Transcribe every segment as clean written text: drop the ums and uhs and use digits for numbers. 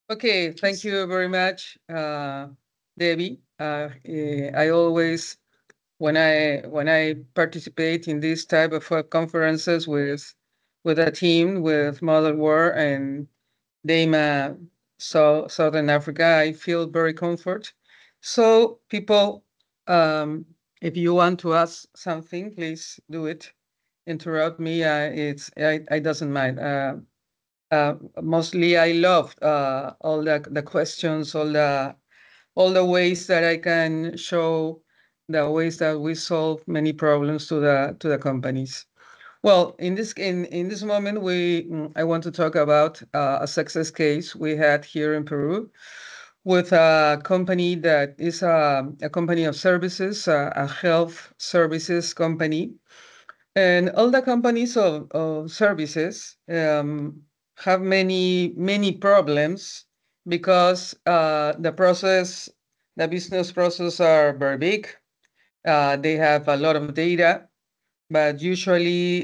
Okay, thank you very much, Debbie. I always, when I participate in this type of conferences with a team with Model War and DEMA, Southern Africa, I feel very comfort. So people, um, if you want to ask something, please do it. Interrupt me. I doesn't mind. Mostly I loved all the questions, all the ways that I can show the ways that we solve many problems to the companies. Well, in this moment, I want to talk about a success case we had here in Peru with a company that is a company of services, a health services company, and all the companies of services have many problems because the business process are very big. They have a lot of data, but usually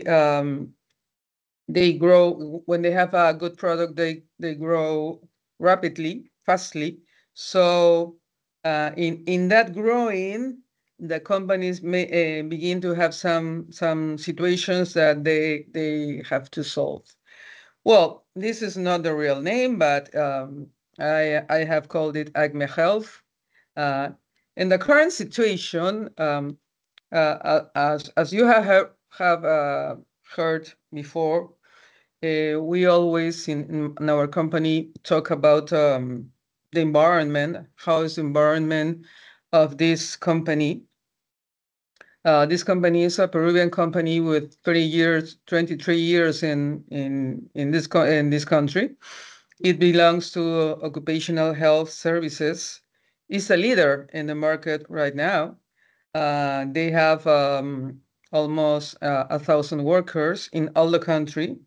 they grow when they have a good product. They grow rapidly, fastly. So in that growing, the companies may begin to have some situations that they have to solve. Well, this is not the real name, but I have called it Acme Health. Uh, in the current situation, as you have heard before, we always in our company talk about the environment, how is the environment of this company. This company is a Peruvian company with 23 years in this country. It belongs to Occupational Health Services. It's a leader in the market right now. They have almost 1,000 workers in all the country.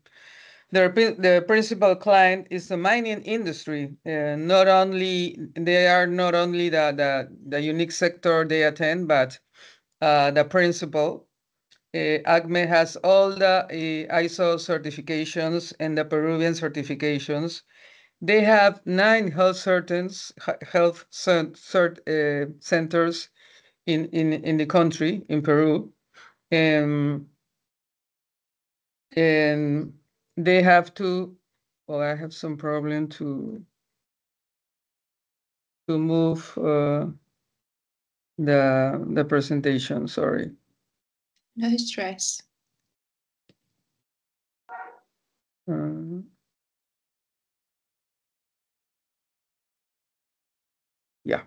Their principal client is the mining industry. Not only they are not only the unique sector they attend, but the principal. Acme has all the ISO certifications and the Peruvian certifications. They have 9 centers in the country, in Peru. Um, and they have to, well, I have some problem to move the presentation, sorry. No stress. Uh, yeah,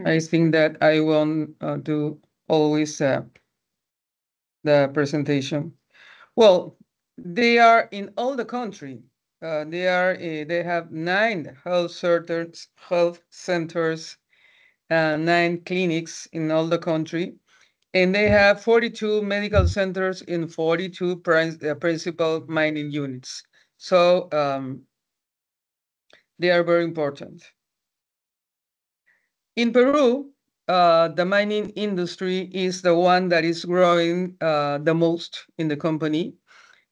I think that I won't do always the presentation. Well, they are in all the country. They have 9 health centers, 9 clinics in all the country, and they have 42 medical centers in 42 principal mining units. So they are very important. In Peru, the mining industry is the one that is growing the most in the company.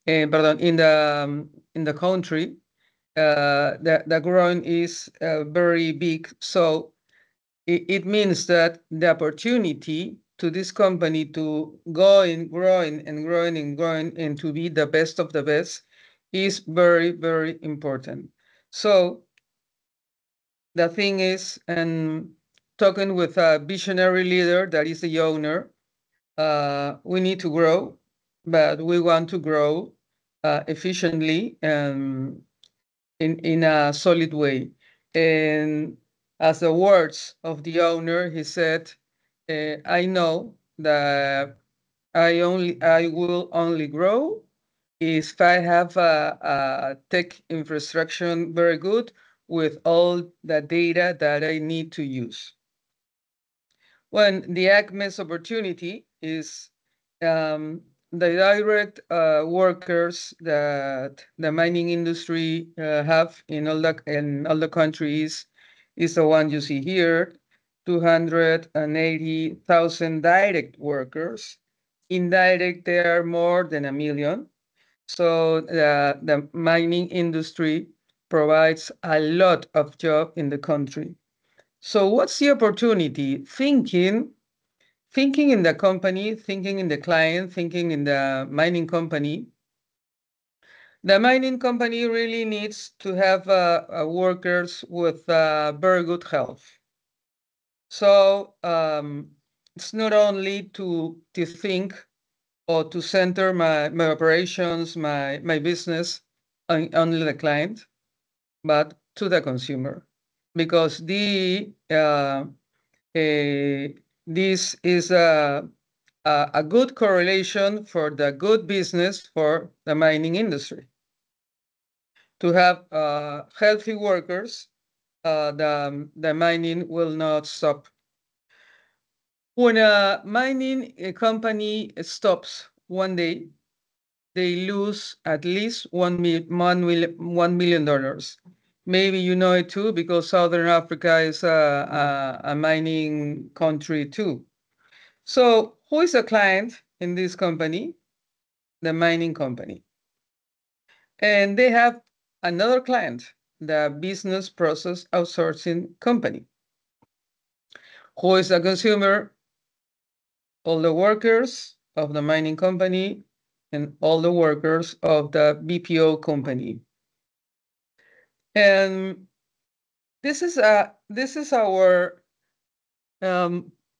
Pardon, in the country. The growing is very big. So it means that the opportunity to this company to go in growing and growing and growing and to be the best of the best is very important. So the thing is, and talking with a visionary leader that is the owner, we need to grow, but we want to grow efficiently and in a solid way. And as the words of the owner, he said, I know that I will only grow if I have a tech infrastructure very good with all the data that I need to use. When the Acme's opportunity is the direct workers that the mining industry have in all the countries is the one you see here, 280,000 direct workers. Indirect, there are more than 1 million. So the mining industry provides a lot of job in the country. So what's the opportunity? Thinking in the company, thinking in the client, thinking in the mining company. The mining company really needs to have workers with very good health. So it's not only to think or to center my operations, my business on only the client, but to the consumer, because this is a good correlation for the good business for the mining industry. To have healthy workers, the mining will not stop. When a mining company stops one day, they lose at least $1 million. Maybe you know it too, because Southern Africa is a mining country too. So who is a client in this company? The mining company. And they have another client, the business process outsourcing company. Who is a consumer? All the workers of the mining company and all the workers of the BPO company. And this is our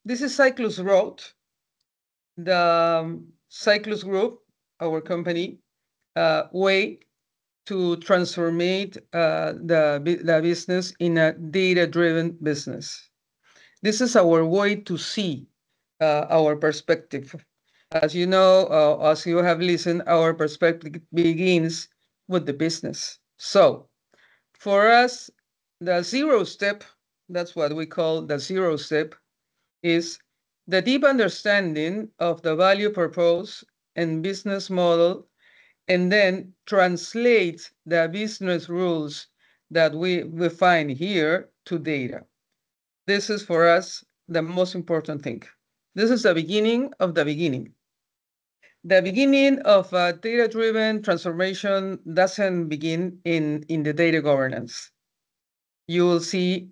this is Cyclus Road, the Cyclus Group, our company, way to transformate the business in a data-driven business. This is our way to see our perspective. As you know, as you have listened, our perspective begins with the business. So for us, the zero step, that's what we call the zero step, is the deep understanding of the value purpose and business model, and then translate the business rules that we find here to data. This is for us the most important thing. This is the beginning of the beginning. The beginning of data-driven transformation doesn't begin in the data governance. You will see,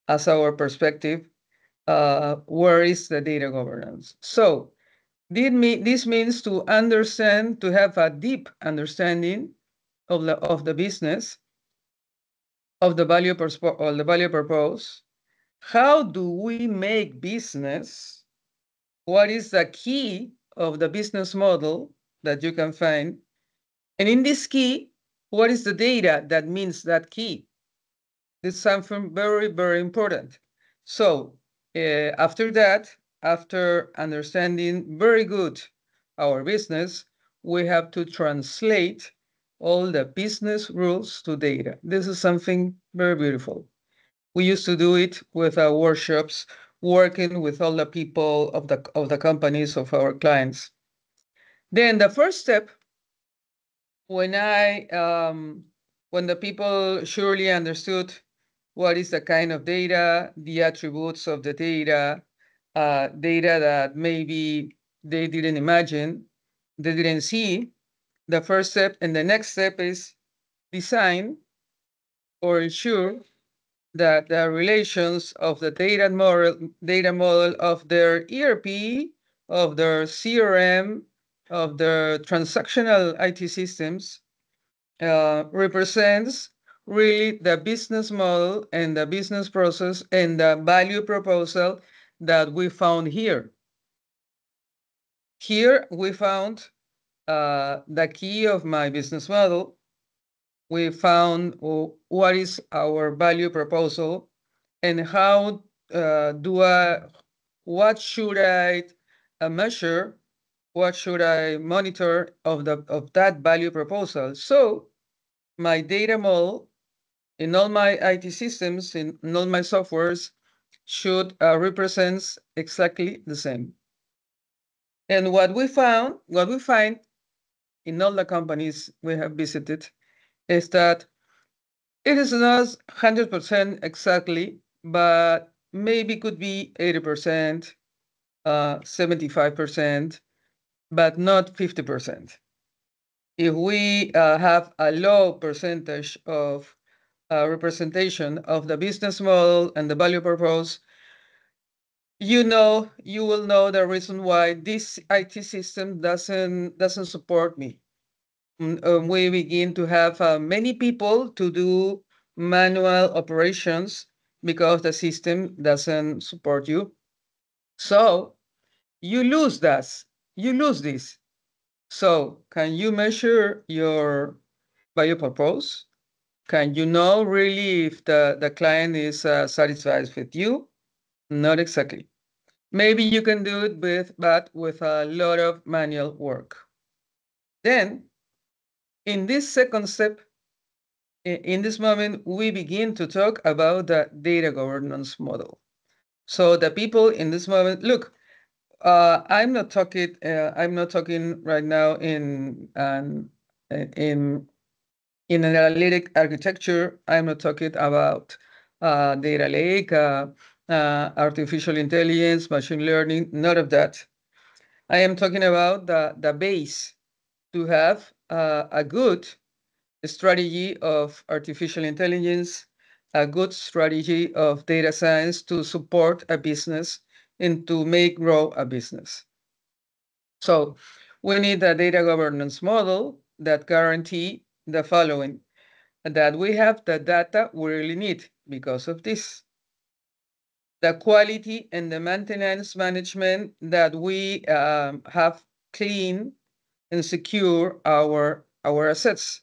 as our perspective, where is the data governance. So this means to understand, to have a deep understanding of the business, of the value purpose. How do we make business? What is the key of the business model that you can find? And in this key, what is the data that means that key? This is something very, very important. So after that, after understanding very good our business, we have to translate all the business rules to data. This is something very beautiful. We used to do it with our workshops, working with all the people of the companies of our clients. Then the first step, when the people surely understood what is the kind of data, the attributes of the data, data that maybe they didn't imagine, they didn't see, the first step and the next step is design or ensure that the relations of the data model of their ERP, of their CRM, of their transactional IT systems represents really the business model and the business process and the value proposal that we found here. Here we found the key of my business model. We found what is our value proposal and how what should I measure, what should I monitor of that value proposal. So my data model in all my IT systems, in all my softwares, should represent exactly the same. And what we find in all the companies we have visited is that it is not 100% exactly, but maybe could be 80%, 75%, but not 50%. If we have a low percentage of representation of the business model and the value purpose, you will know the reason why this IT system doesn't support me. We begin to have many people to do manual operations because the system doesn't support you. So you lose that. You lose this. So can you measure your value purpose? Can you know really if the client is satisfied with you? Not exactly. Maybe you can do it but with a lot of manual work. Then, in this second step, in this moment, we begin to talk about the data governance model. So the people in this moment, look, I'm not talking. I'm not talking right now in in an analytic architecture. I'm not talking about data lake, artificial intelligence, machine learning. None of that. I am talking about the base to have a good strategy of artificial intelligence, a good strategy of data science to support a business and to make grow a business. So we need a data governance model that guarantee the following, that we have the data we really need because of this. The quality and the maintenance management that we have clean and secure our assets.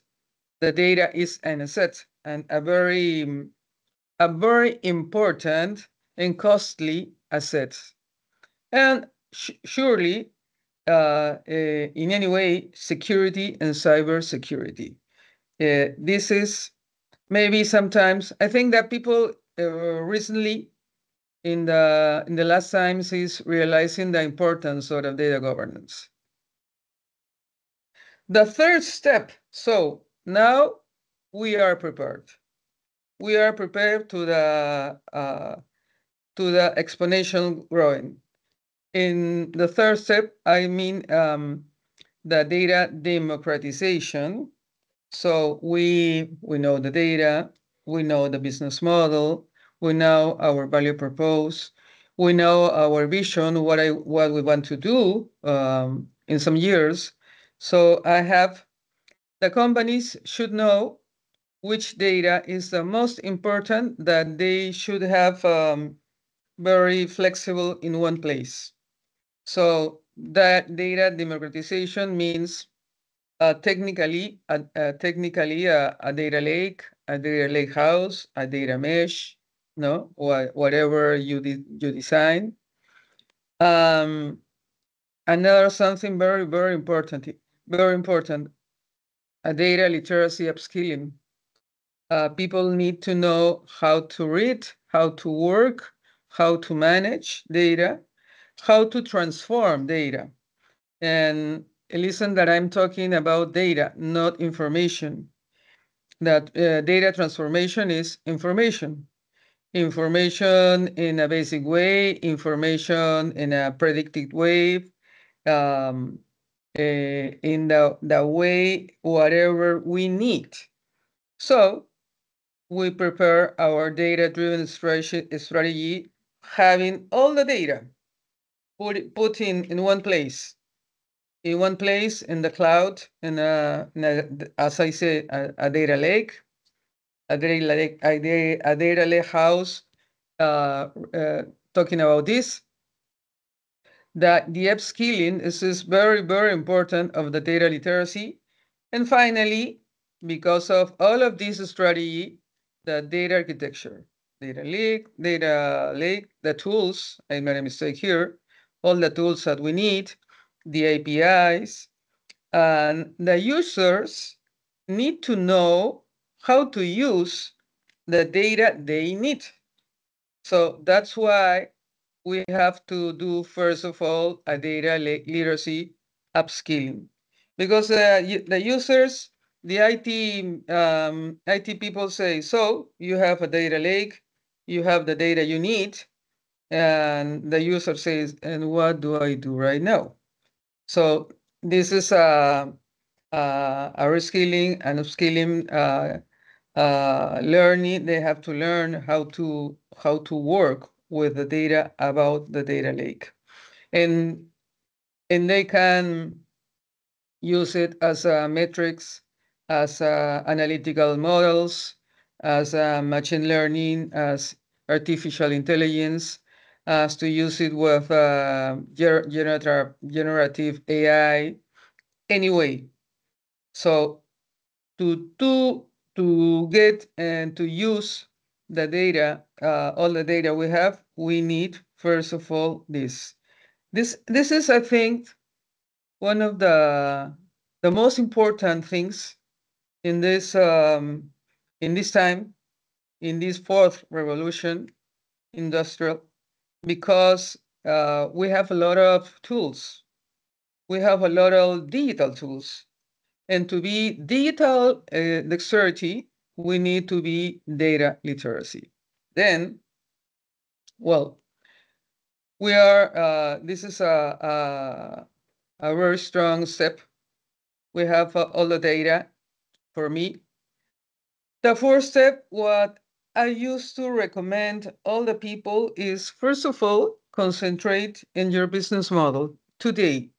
The data is an asset and a very important and costly asset. And surely, in any way, security and cybersecurity. This is maybe sometimes I think that people recently in the last times is realizing the importance of data governance. The third step. So now we are prepared. We are prepared to the exponential growing. In the third step, I mean the data democratization. So we know the data, we know the business model, we know our value purpose, we know our vision, what we want to do in some years. So the companies should know which data is the most important that they should have very flexible in one place. So that data democratization means technically a data lake, a data lake house, a data mesh, no, whatever you design. Another something very important, a data literacy upskilling. People need to know how to read, how to work, how to manage data, how to transform data. And listen that I'm talking about data, not information. That data transformation is information. Information in a basic way, information in a predictive way, um, in the way whatever we need. So we prepare our data-driven strategy, having all the data put in one place. In one place in the cloud, as I said, a data lake, a data lake house. Talking about this, that the upskilling is very important of the data literacy, and finally, because of all of this strategy, the data architecture, data lake, the tools. I made a mistake here. All the tools that we need, the APIs, and the users need to know how to use the data they need. So that's why we have to do, first of all, a data literacy upskilling. Because the users, the IT people say, so you have a data lake, you have the data you need, and the user says, and what do I do right now? So this is a reskilling and upskilling learning. They have to learn how to work with the data about the data lake, and they can use it as metrics, as analytical models, as machine learning, as artificial intelligence, as to use it with generative AI. Anyway, so to get and to use the data, all the data we have, we need first of all this. This is, I think, one of the most important things in this time, in this fourth revolution, industrial, because we have a lot of tools. We have a lot of digital tools. And to be digital dexterity, we need to be data literacy. Then, well, we are, this is a very strong step. We have all the data. For me, the fourth step, what I used to recommend all the people is, first of all, concentrate in your business model today.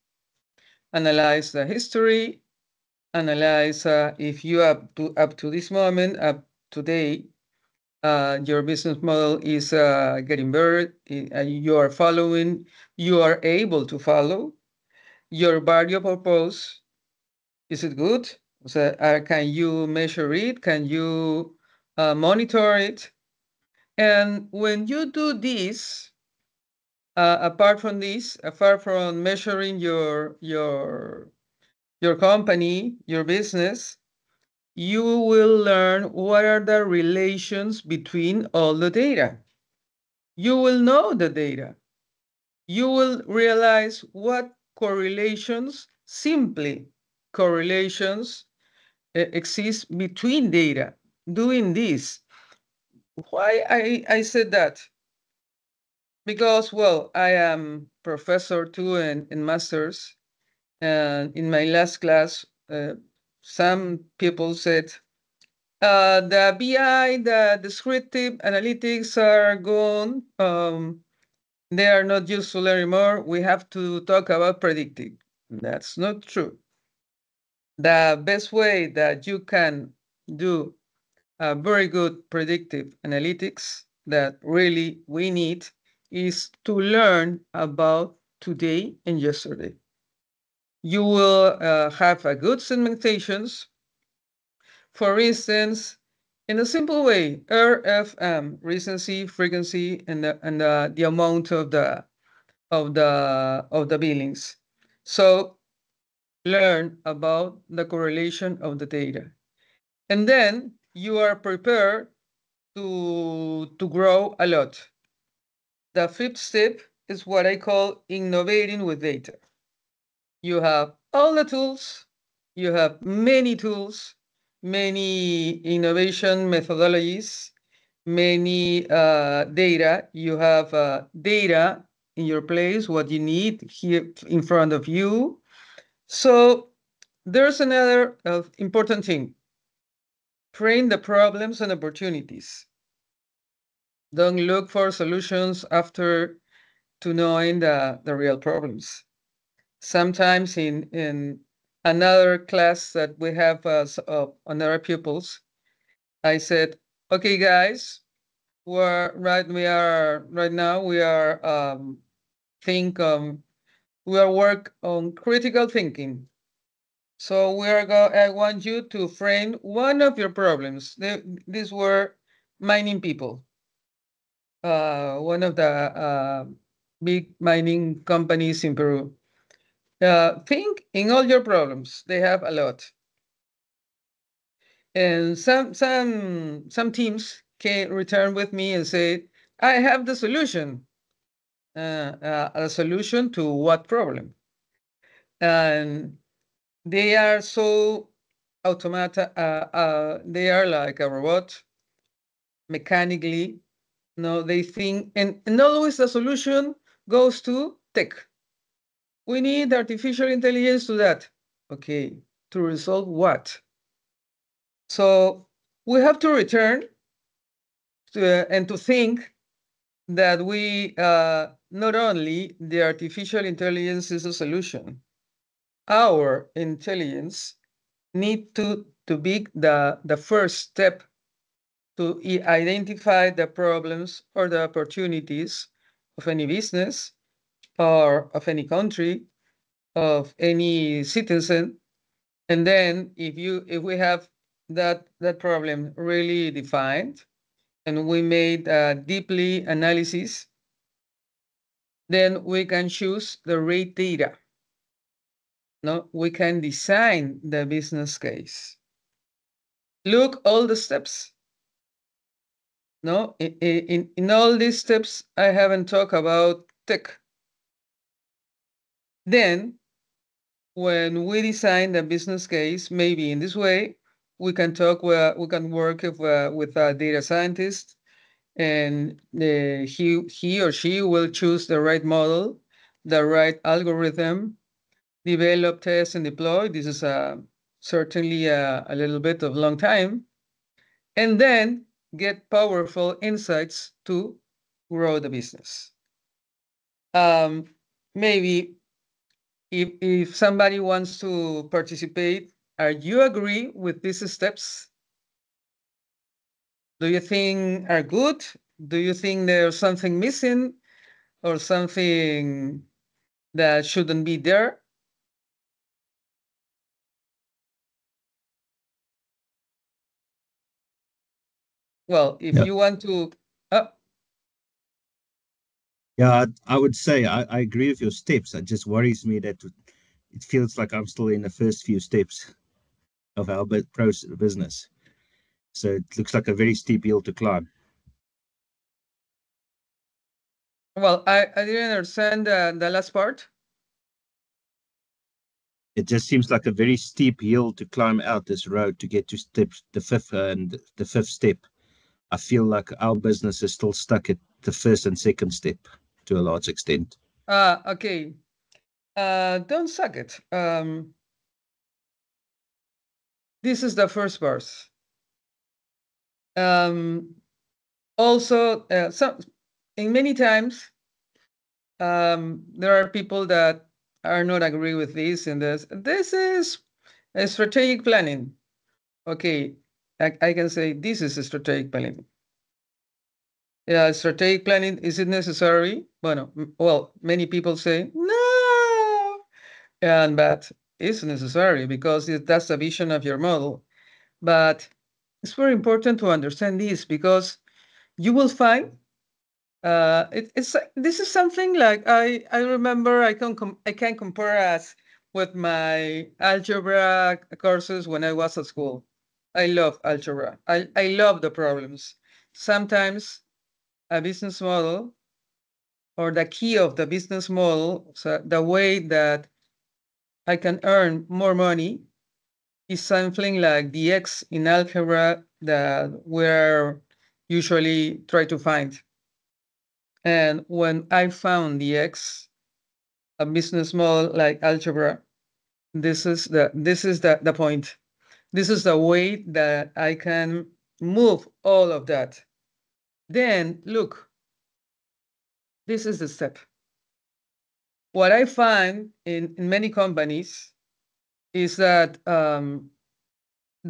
Analyze the history, analyze if you up to this moment, up today, your business model is getting better, you are following, you are able to follow your value purpose. Is it good? So, can you measure it? Can you monitor it? And when you do this, apart from this, apart from measuring your company, your business, you will learn what are the relations between all the data. You will know the data. You will realize what correlations, simply correlations, exist between data. Doing this. Why I said that? Because, well, I am professor too and masters. And in my last class, some people said, the BI, the descriptive analytics are gone. They are not useful anymore. We have to talk about predictive. That's not true. The best way that you can do a very good predictive analytics that really we need is to learn about today and yesterday. You will have a good segmentations. For instance, in a simple way, RFM, recency, frequency, and the amount of the billings. So learn about the correlation of the data. And then you are prepared to grow a lot. The fifth step is what I call innovating with data. You have all the tools, you have many tools, many innovation methodologies, many data. You have data in your place, what you need here in front of you. So there's another important thing. Frame the problems and opportunities. Don't look for solutions after to knowing the real problems. Sometimes in another class that we have another pupils, I said, okay, guys, we are right now, we are we are work on critical thinking. So I want you to frame one of your problems. These were mining people. One of the big mining companies in Peru. Think in all your problems. They have a lot. And some teams can return with me and say, I have the solution. A solution to what problem? And they are so automata. They are like a robot, mechanically. No, they think, and always the solution goes to tech. We need artificial intelligence to that. Okay, to resolve what? So we have to return and to think that we not only the artificial intelligence is a solution, our intelligence need to be the first step to identify the problems or the opportunities of any business or of any country, of any citizen. And then if we have that problem really defined and we made a deeply analysis, then we can choose the right data. No, we can design the business case. Look all the steps. No, in all these steps, I haven't talked about tech. Then, when we design the business case, maybe in this way, we can work with a data scientist, and he or she will choose the right model, the right algorithm, develop, test, and deploy. This is certainly a little bit of long time, and then get powerful insights to grow the business. Maybe if somebody wants to participate, are you agree with these steps? Do you think are good? Do you think there's something missing or something that shouldn't be there? Well, if Yeah. you want to, Yeah, I would say I agree with your steps. It just worries me that it feels like I'm still in the first few steps of our business. So it looks like a very steep hill to climb. well, I didn't understand the last part. It just seems like a very steep hill to climb out this road to get to the fifth step. I feel like our business is still stuck at the first and second step to a large extent. Okay. Don't suck it. This is the first verse. Also, in many times, there are people that are not agree with this and this. This is a strategic planning. Okay, I can say this is a strategic planning. Yeah, strategic planning, is it necessary? Well, many people say no, but it's necessary because that's the vision of your model. But it's very important to understand this because you will find this is something like I remember I can compare us with my algebra courses when I was at school. I love algebra. I love the problems. Sometimes a business model or the key of the business model, so the way that I can earn more money is something like the X in algebra that we're usually try to find. And when I found the X, a business model like algebra, this is the point. This is the way that I can move all of that. Then look, this is the step. What I find in many companies is that the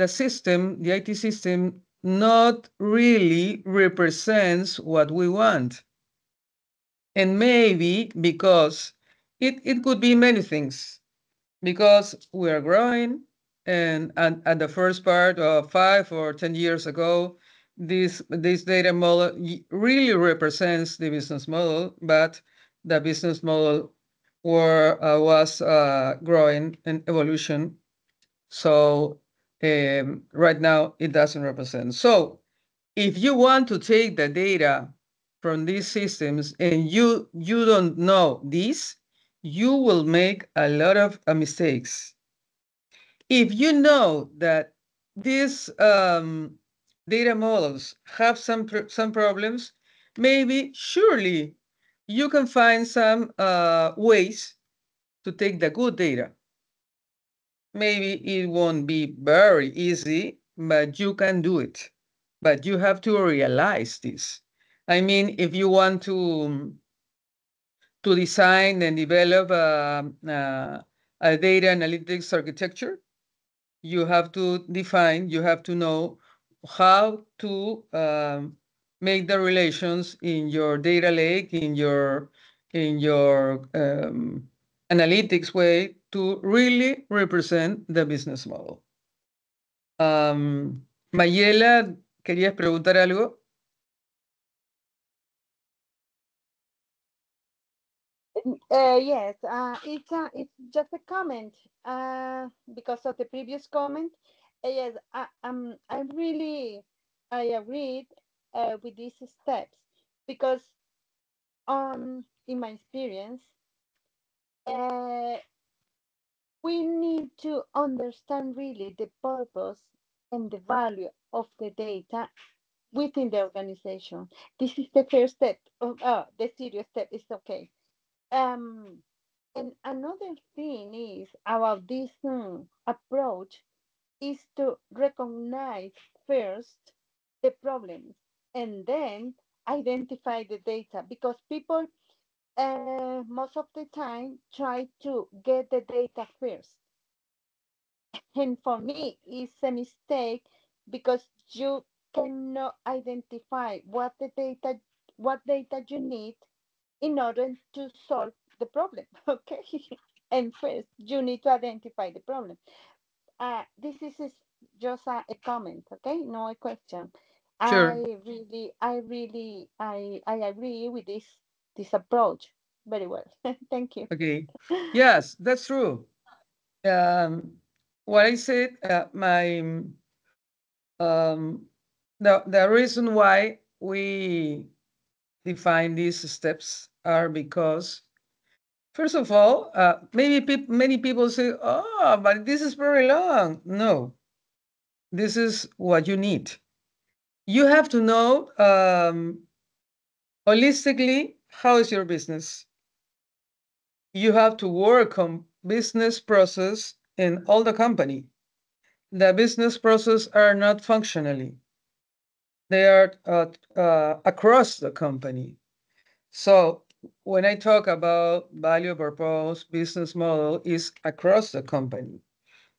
system, the IT system, not really represents what we want. And maybe because it could be many things, because we are growing, and at the first part of 5 or 10 years ago, this data model really represents the business model, but the business model was growing and evolution. So right now it doesn't represent. So if you want to take the data from these systems and you don't know this, you will make a lot of mistakes. If you know that these data models have some problems, maybe surely you can find some ways to take the good data. Maybe it won't be very easy, but you can do it. But you have to realize this. I mean, if you want to design and develop a data analytics architecture, you have to define, you have to know how to make the relations in your data lake, in your analytics way to really represent the business model. Mayela, ¿querías preguntar algo? Yes, it's just a comment because of the previous comment. Yes, I agreed with these steps because in my experience, we need to understand really the purpose and the value of the data within the organization. This is the first step of the serious step. Is okay. And another thing is about this approach is to recognize first the problems and then identify the data because people most of the time try to get the data first. And for me, it's a mistake because you cannot identify what data you need in order to solve the problem. Okay. And first, you need to identify the problem. This is just a comment, okay? No a question. Sure. I agree with this approach very well. Thank you. Okay. Yes, that's true. What I said, the reason why we define these steps are because, first of all, maybe many people say, "Oh, but this is very long." No, this is what you need. You have to know holistically how is your business. You have to work on business process in all the company. The business process are not functionally. They are across the company. So when I talk about value purpose, business model is across the company.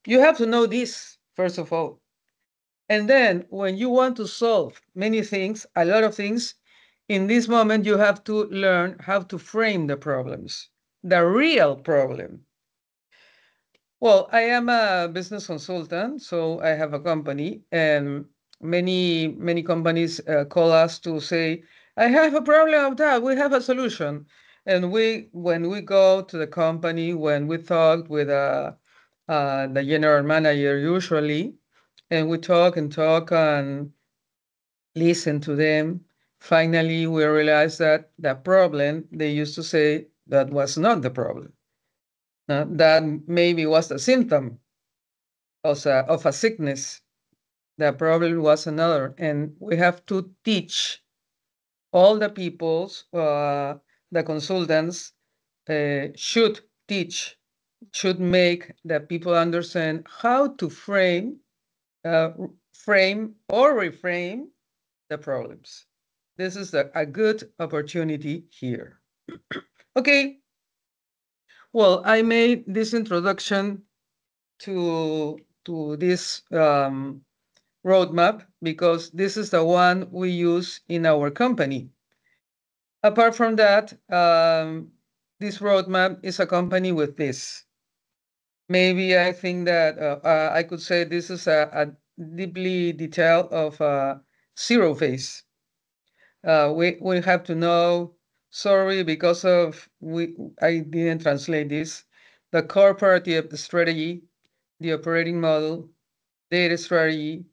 You have to know this, first of all. And then when you want to solve many things, a lot of things, in this moment, you have to learn how to frame the problems, the real problem. Well, I am a business consultant, so I have a company, and many companies call us to say, "I have a problem of that. We have a solution." And when we go to the company, when we talk with the general manager usually, and we talk and listen to them, finally we realize that the problem they used to say that was not the problem. That maybe was a symptom of a sickness. The problem was another, and we have to teach all the peoples, the consultants should teach, should make the people understand how to frame or reframe the problems. This is a good opportunity here. Okay, well, I made this introduction to this roadmap because this is the one we use in our company. Apart from that, this roadmap is accompanied with this. Maybe I think that I could say this is a deeply detailed of zero phase. We have to know, sorry, because of I didn't translate this, the corporate strategy, the operating model, data strategy,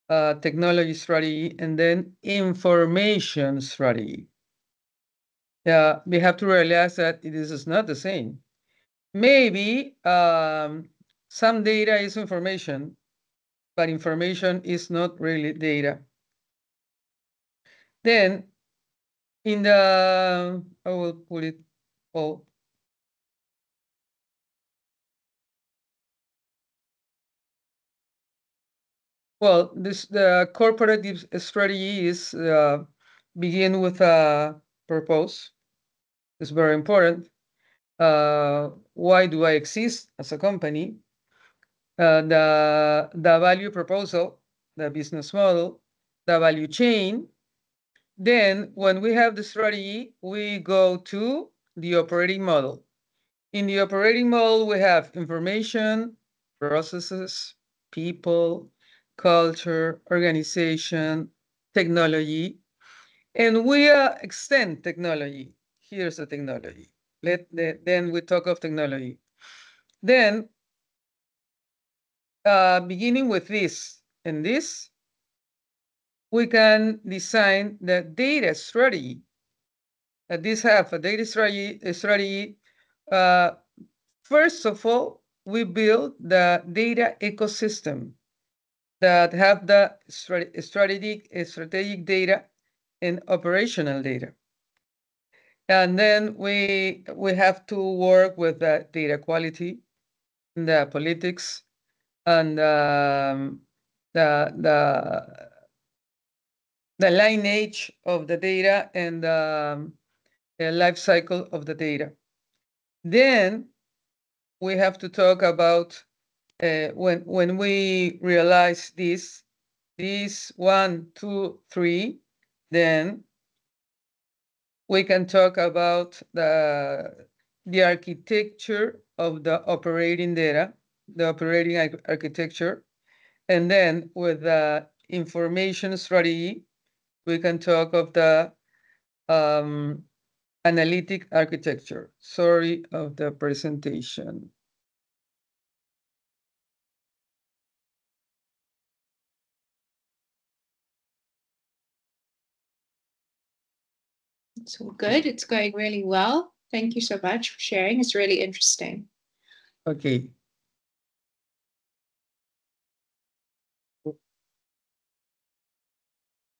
technology strategy, and then information strategy. Yeah, we have to realize that this is not the same. Maybe some data is information, but information is not really data. Then in the, I will put it all. Well, the corporate strategy is begin with a purpose. It's very important. Why do I exist as a company? The value proposal, the business model, the value chain. Then, when we have the strategy, we go to the operating model. In the operating model, we have information, processes, people, culture, organization, technology, and we extend technology. Here's the technology. Then we talk of technology. Then, beginning with this and this, we can design the data strategy. This have a data strategy. First of all, we build the data ecosystem that have the strategic data and operational data. And then we have to work with the data quality, the politics, and the lineage of the data and the life cycle of the data. Then we have to talk about when we realize this 1, 2, 3, then we can talk about the architecture of the operating data, the operating architecture, and then with the information strategy, we can talk of the analytic architecture. Sorry of the presentation. It's all good. It's going really well. Thank you so much for sharing. It's really interesting. Okay.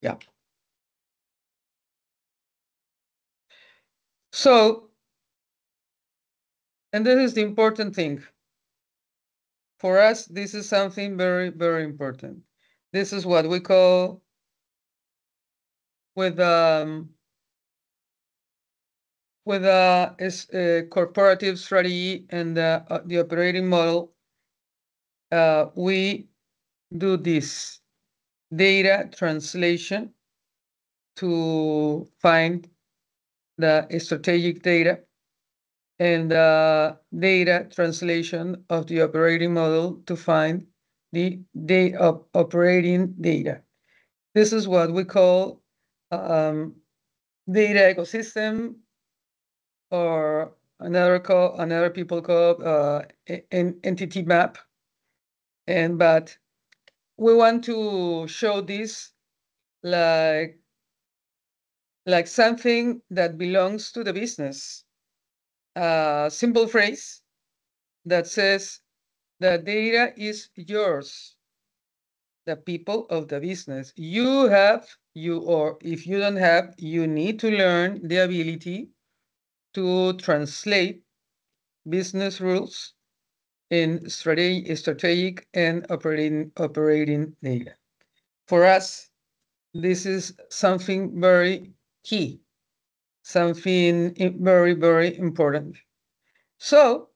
Yeah. So, and this is the important thing. For us, this is something very, very important. This is what we call with a corporative strategy and the operating model, we do this data translation to find the strategic data and the data translation of the operating model to find the operating data. This is what we call data ecosystem, or another people call an entity map. But we want to show this like something that belongs to the business. A simple phrase that says the data is yours, the people of the business. Or if you don't have, you need to learn the ability to translate business rules in strategic and operating data. For us, this is something very key, something very, very important. So,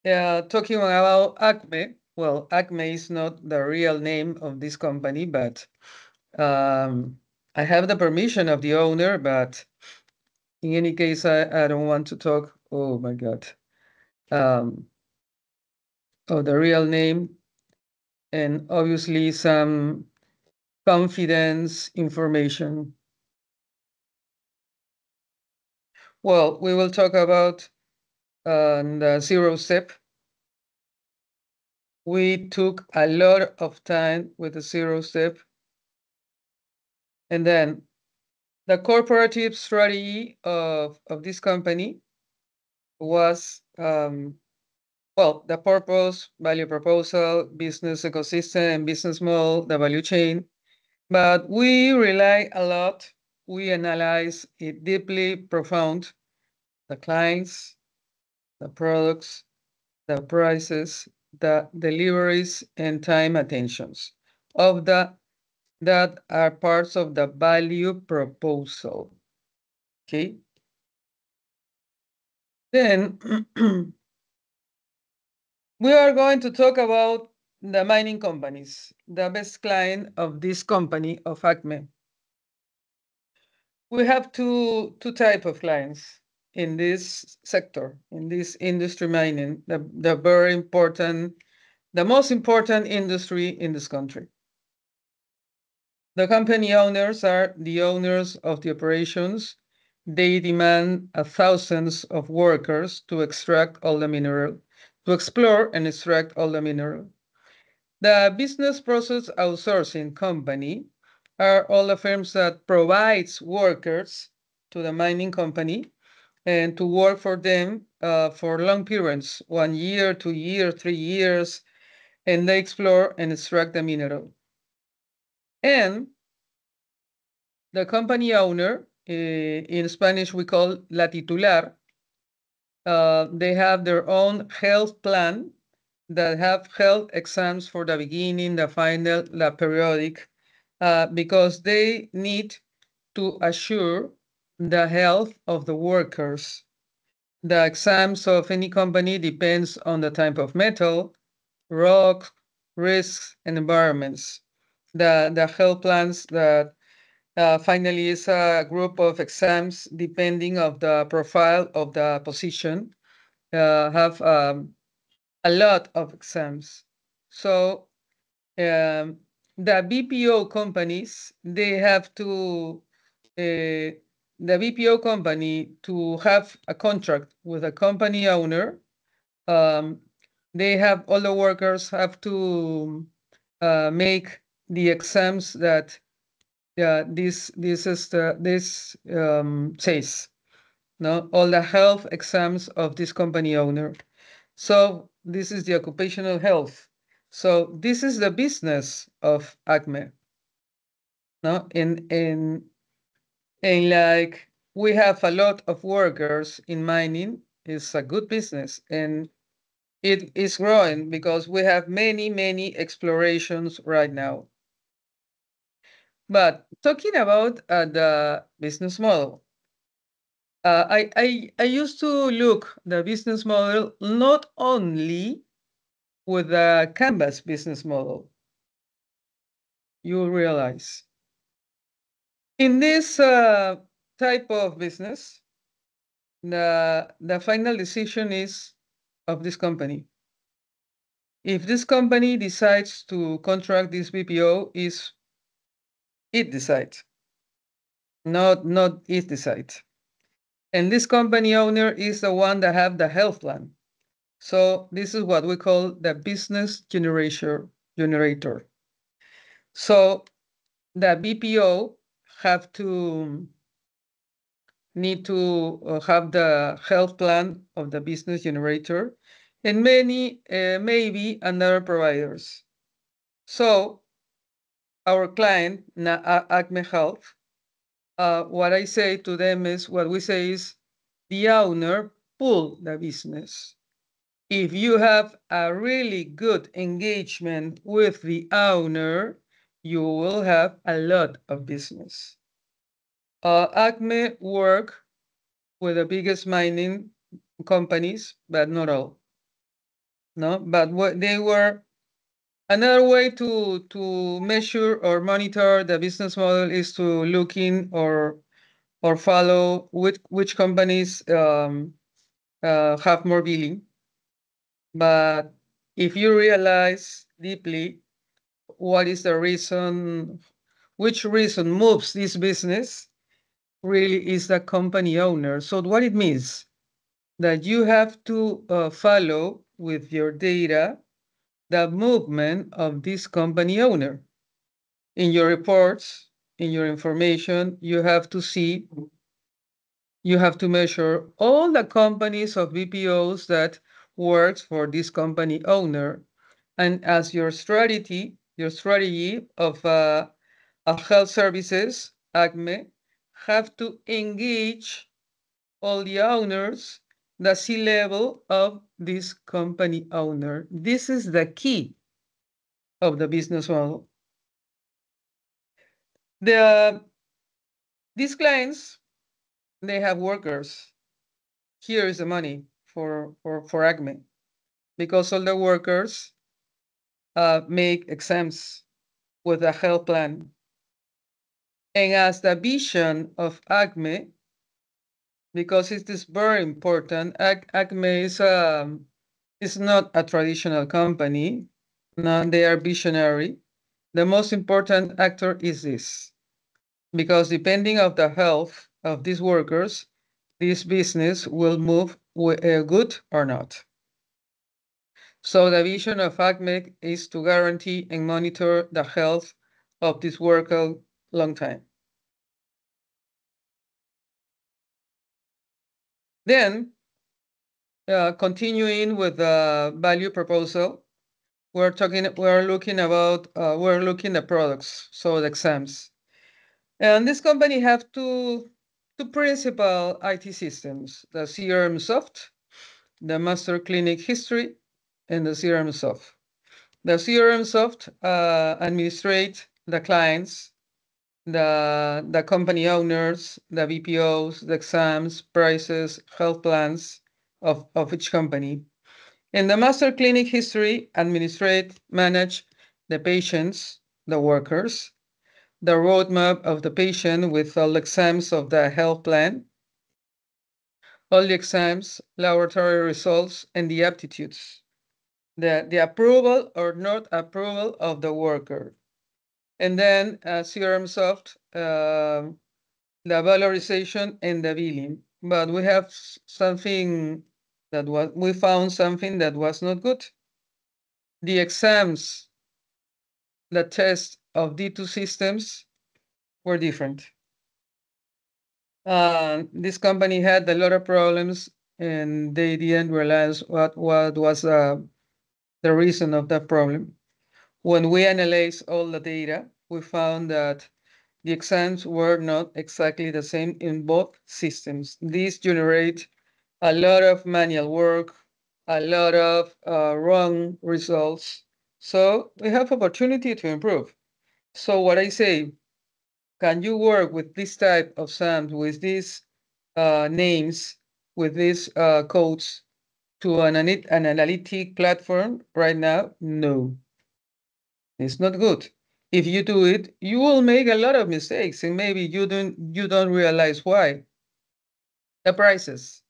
talking about Acme, well, Acme is not the real name of this company, but I have the permission of the owner, but in any case, I don't want to talk, oh my God, of the real name, and obviously some confidence information. Well, we will talk about the 0 step. We took a lot of time with the 0 step. And then the corporative strategy of this company was, well, the purpose, value proposal, business ecosystem, and business model, the value chain. But we rely a lot, we analyze it deeply, profound, the clients, the products, the prices, the deliveries, and time attentions. of the that are parts of the value proposal. Okay. Then we are going to talk about the mining companies, the best client of this company of Acme. We have two type of clients in this sector, in this industry mining, the very important, the most important industry in this country. The company owners are the owners of the operations. They demand thousands of workers to extract all the mineral, to explore and extract all the mineral. The business process outsourcing company are all the firms that provides workers to the mining company and to work for them for long periods, 1 year, 2 years, 3 years, and they explore and extract the mineral. And the company owner, in Spanish we call la titular, they have their own health plan that have health exams for the beginning, the final, the periodic, because they need to assure the health of the workers. The exams of any company depends on the type of metal, rock, risks, and environments. The health plans that finally is a group of exams depending of the profile of the position, have a lot of exams. So the BPO companies, they have to, the BPO company to have a contract with a company owner, they have, all the workers have to make the exams that this says, no, all the health exams of this company owner. So this is the occupational health. So this is the business of Acme. No, in like we have a lot of workers in mining. It's a good business and it is growing because we have many explorations right now. But talking about the business model, I used to look the business model not only with the Canvas business model. You realize in this type of business, the final decision is of this company. If this company decides to contract this BPO, is it decides, not it decides. And this company owner is the one that have the health plan. So this is what we call the business generator. So the BPO have to need to have the health plan of the business generator and many maybe another providers. So our client, Acme Health, what I say to them is, what we say is, the owner pull the business. If you have a really good engagement with the owner, you will have a lot of business. Acme work with the biggest mining companies, but not all. No, but what they were, another way to measure or monitor the business model is to look in or follow which companies have more billing. But if you realize deeply what is the reason, which reason moves this business, really is the company owner. So what it means, that you have to follow with your data the movement of this company owner. In your reports, in your information, you have to see, you have to measure all the companies of BPOs that works for this company owner. And as your strategy of health services, Acme, have to engage all the owners, the C-level of this company owner. This is the key of the business model. These clients, they have workers. Here is the money for Acme, because all the workers make exams with a health plan. And as the vision of Acme, because it is very important, Acme is not a traditional company. No, they are visionary. The most important actor is this, because depending of the health of these workers, this business will move good or not. So the vision of ACME is to guarantee and monitor the health of this worker long time. Then, continuing with the value proposal, we're looking at products, so the exams. And this company have two principal IT systems: the CRM soft, the master clinic history, and the CRM soft. The CRM soft administrate the clients, the company owners, the VPOs, the exams, prices, health plans of each company. And the master clinic history manage the patients, the workers, the roadmap of the patient with all exams of the health plan, all the exams, laboratory results, and the aptitudes, the approval or not approval of the worker. And then CRM soft, the valorization and the billing. But we have we found something that was not good. The exams, the test of D2 systems were different. This company had a lot of problems, and they didn't realize what was the reason of that problem. When we analyzed all the data, we found that the exams were not exactly the same in both systems. These generate a lot of manual work, a lot of wrong results. So we have opportunity to improve. So what I say, can you work with this type of SAMs, with these names, with these codes to an analytic platform right now? No, it's not good. If you do it, you will make a lot of mistakes, and maybe you don't realize why. The prices.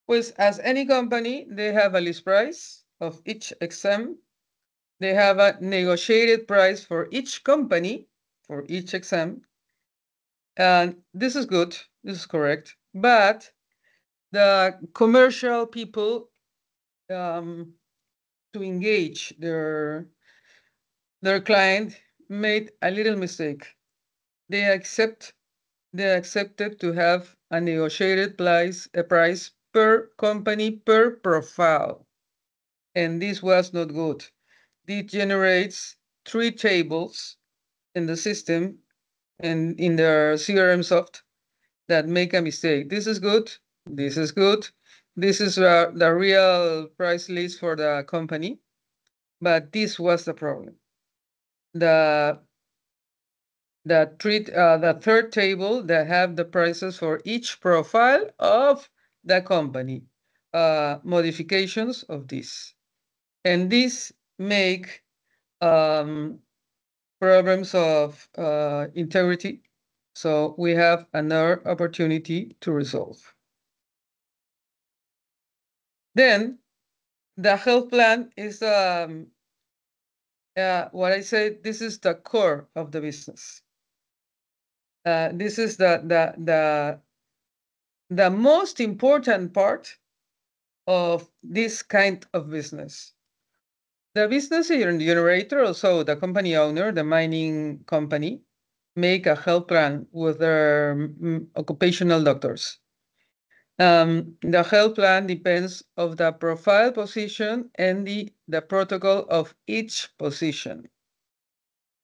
Pues as any company, they have a list price of each exam. They have a negotiated price for each company, for each exam. And this is good, this is correct. But the commercial people, to engage their client, made a little mistake. They accepted to have a negotiated price per company per profile, and this was not good. This generates 3 tables in the system and in their CRM soft that make a mistake. This is good. This is good. This is the real price list for the company, but this was the problem. The third table that have the prices for each profile of the company, modifications of this, and this make problems of integrity. So we have another opportunity to resolve. Then the health plan is what I say. This is the core of the business. This is the most important part of this kind of business. The business generator, also the company owner, the mining company, make a health plan with their occupational doctors. The health plan depends of the profile position and the protocol of each position.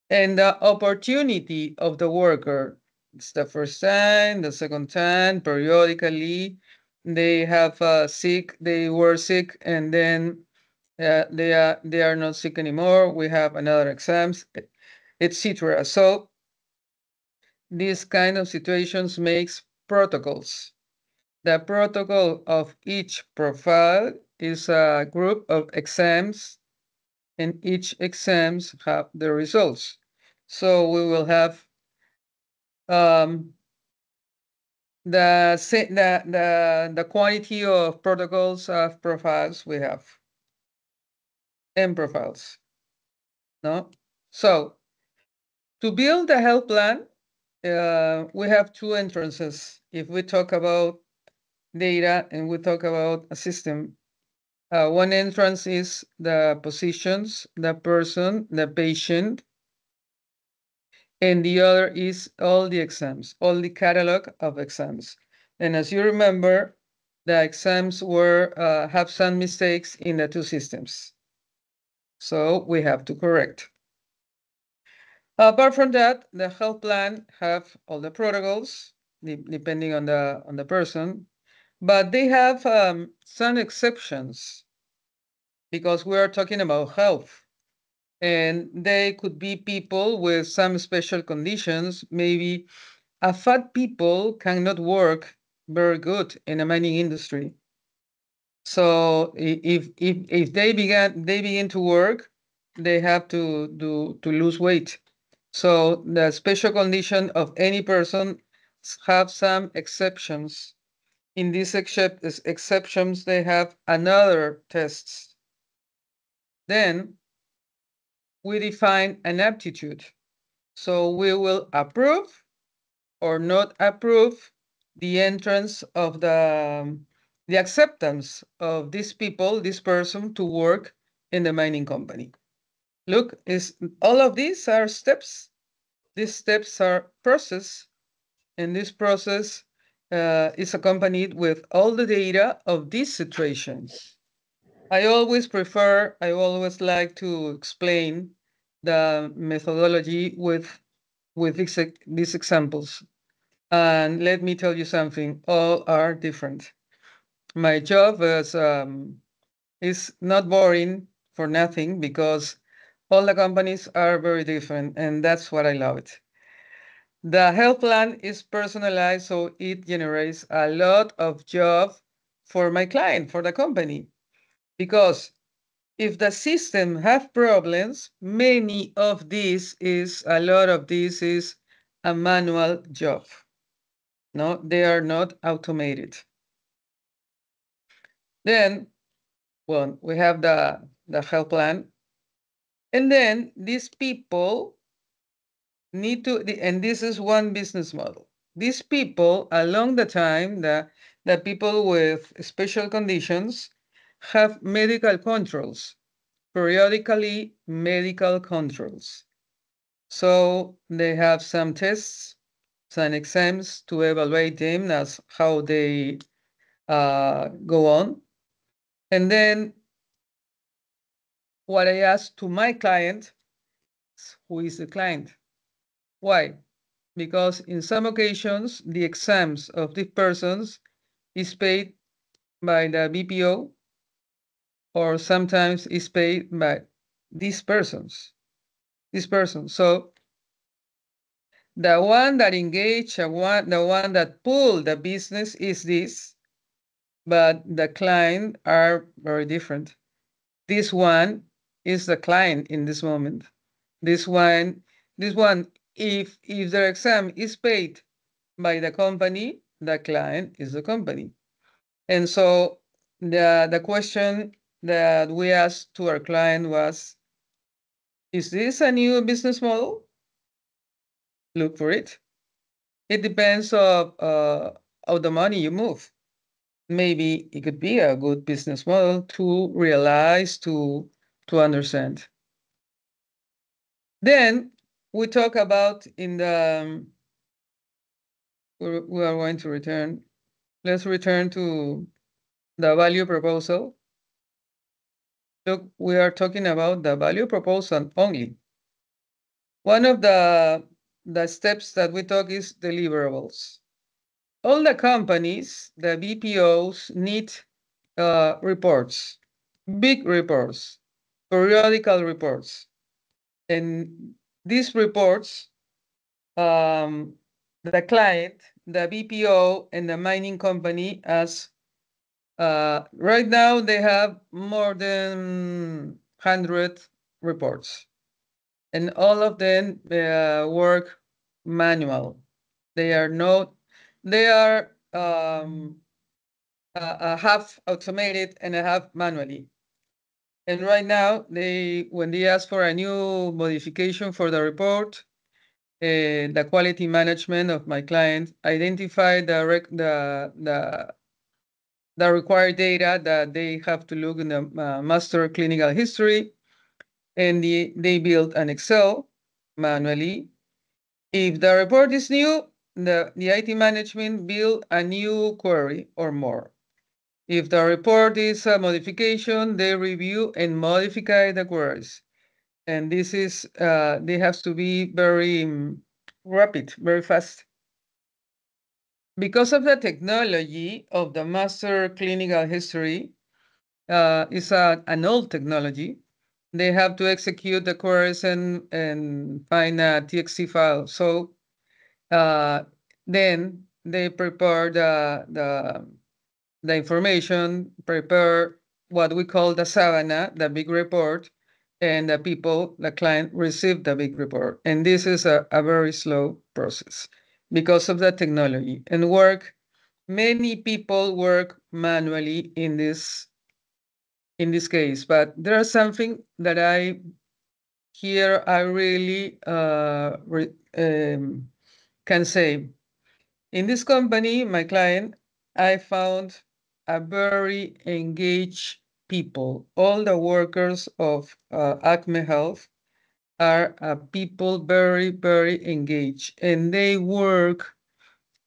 And the opportunity of the worker. It's the first time, the second time, periodically. They have sick, they were sick, and then they are not sick anymore. We have another exams, etc. So these kind of situations makes protocols. The protocol of each profile is a group of exams, and each exams have the results. So we will have the quantity of protocols of profiles we have, and profiles. No, so to build a health plan, we have two entrances. If we talk about data and we talk about a system, one entrance is the positions, the person, the patient, and the other is all the exams, all the catalog of exams. And as you remember, the exams were have some mistakes in the two systems. So we have to correct. Apart from that, the health plan have all the protocols, depending on the person, but they have some exceptions because we are talking about health. And they could be people with some special conditions. Maybe a fat people cannot work very good in the mining industry. So if they begin to work, they have to lose weight. So the special condition of any person have some exceptions. In these exceptions, they have another tests. Then we define an aptitude. So we will approve or not approve the entrance of the acceptance of these people, this person, to work in the mining company. Look, all of these are steps. These steps are process, and this process is accompanied with all the data of these situations. I always like to explain the methodology with these examples. And let me tell you something, all are different. My job is not boring for nothing because all the companies are very different, and that's what I love it. The health plan is personalized, so it generates a lot of job for my client, for the company. Because if the system have problems, a lot of this is a manual job. No, they are not automated. Then, well, we have the health plan. And then these people need to, and this is one business model. These people, along the time, the people with special conditions have medical controls, periodically medical controls. So they have some tests, some exams to evaluate them as how they go on. And then what I ask to my client, who is the client? Why? Because in some occasions, the exams of these persons is paid by the BPO, or sometimes is paid by these persons. So the one that engage, the one that pull the business is this, but the client are very different. This one is the client in this moment. This one, if their exam is paid by the company, the client is the company. And so the question that we asked to our client was, is this a new business model? Look for it. It depends of the money you move. Maybe it could be a good business model to realize, to understand. Then we talk about in the, we are going to return. Let's return to the value proposal. Look, we are talking about the value proposal only. One of the steps that we talk is deliverables. All the companies, the BPOs, need reports, big reports, periodical reports. And these reports the client, the BPO, and the mining company as right now they have more than 100 reports, and all of them work manual. They are not, they are half automated and half manually. And right now, when they ask for a new modification for the report, the quality management of my client identify the required data that they have to look in the master clinical history, and they build an Excel manually. If the report is new, the IT management build a new query or more. If the report is a modification, they review and modify the queries. And this is, they have to be very rapid, very fast. Because of the technology of the master clinical history, is an old technology. They have to execute the queries and find a TXT file. So then they prepare the information, prepare what we call the savannah, the big report, and the people, the client, receive the big report. And this is a very slow process because of the technology and work. Many people work manually in this case, but there's something that I really can say. In this company, my client, I found a very engaged people. All the workers of Acme Health are people very, very engaged, and they work